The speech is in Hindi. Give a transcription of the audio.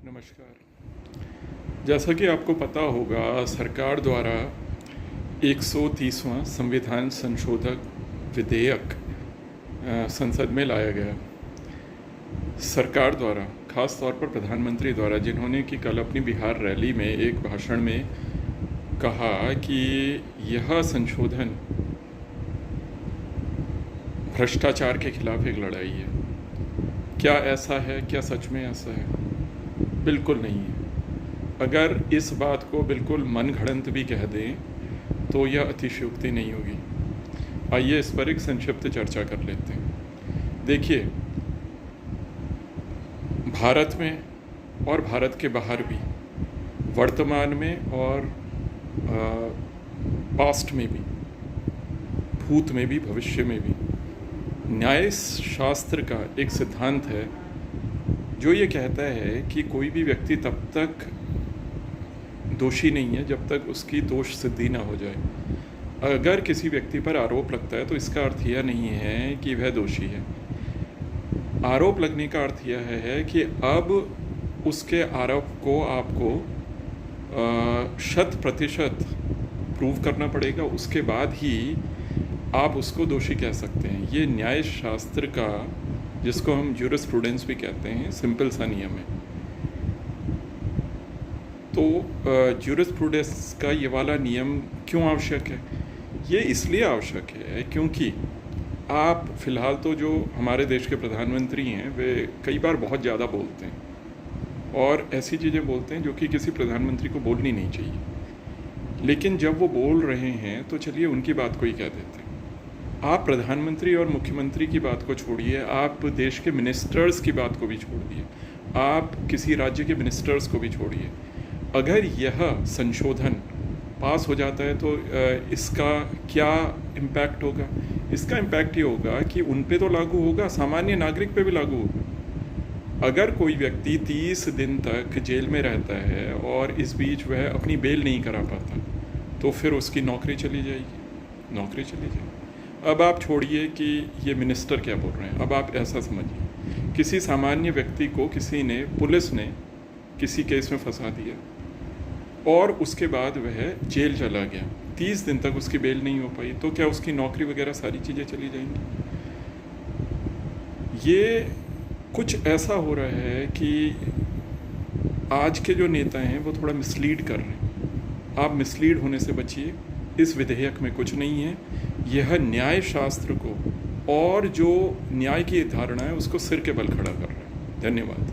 नमस्कार। जैसा कि आपको पता होगा, सरकार द्वारा 130वां संविधान संशोधक विधेयक संसद में लाया गया। सरकार द्वारा, ख़ास तौर पर प्रधानमंत्री द्वारा, जिन्होंने कि कल अपनी बिहार रैली में एक भाषण में कहा कि यह संशोधन भ्रष्टाचार के खिलाफ एक लड़ाई है। क्या ऐसा है? क्या सच में ऐसा है? बिल्कुल नहीं है। अगर इस बात को बिल्कुल मनगढ़ंत भी कह दें तो यह अतिशयोक्ति नहीं होगी। आइए इस पर एक संक्षिप्त चर्चा कर लेते हैं। देखिए, भारत में और भारत के बाहर भी, वर्तमान में और पास्ट में भी, भूत में भी, भविष्य में भी, न्याय शास्त्र का एक सिद्धांत है जो ये कहता है कि कोई भी व्यक्ति तब तक दोषी नहीं है जब तक उसकी दोष सिद्धि ना हो जाए। अगर किसी व्यक्ति पर आरोप लगता है तो इसका अर्थ यह नहीं है कि वह दोषी है। आरोप लगने का अर्थ यह है कि अब उसके आरोप को आपको 100% प्रूव करना पड़ेगा, उसके बाद ही आप उसको दोषी कह सकते हैं। ये न्याय शास्त्र का, जिसको हम ज्यूरिस्प्रूडेंस भी कहते हैं, सिंपल सा नियम है। तो ज्यूरिस्प्रूडेंस का ये वाला नियम क्यों आवश्यक है? ये इसलिए आवश्यक है क्योंकि आप फ़िलहाल तो जो हमारे देश के प्रधानमंत्री हैं वे कई बार बहुत ज़्यादा बोलते हैं और ऐसी चीज़ें बोलते हैं जो कि किसी प्रधानमंत्री को बोलनी नहीं चाहिए। लेकिन जब वो बोल रहे हैं तो चलिए उनकी बात को ही कह देते हैं। आप प्रधानमंत्री और मुख्यमंत्री की बात को छोड़िए, आप देश के मिनिस्टर्स की बात को भी छोड़िए, आप किसी राज्य के मिनिस्टर्स को भी छोड़िए। अगर यह संशोधन पास हो जाता है तो इसका क्या इम्पैक्ट होगा? इसका इम्पैक्ट ये होगा कि उन पे तो लागू होगा, सामान्य नागरिक पे भी लागू होगा। अगर कोई व्यक्ति 30 दिन तक जेल में रहता है और इस बीच वह अपनी बेल नहीं करा पाता तो फिर उसकी नौकरी चली जाएगी, नौकरी चली जाएगी। अब आप छोड़िए कि ये मिनिस्टर क्या बोल रहे हैं, अब आप ऐसा समझिए, किसी सामान्य व्यक्ति को किसी ने, पुलिस ने किसी केस में फंसा दिया और उसके बाद वह जेल चला गया, 30 दिन तक उसकी बेल नहीं हो पाई, तो क्या उसकी नौकरी वगैरह सारी चीज़ें चली जाएंगी? ये कुछ ऐसा हो रहा है कि आज के जो नेता हैं वो थोड़ा मिसलीड कर रहे हैं। आप मिसलीड होने से बचिए। इस विधेयक में कुछ नहीं है। यह न्याय शास्त्र को और जो न्याय की धारणा है उसको सिर के बल खड़ा कर रहा है। धन्यवाद।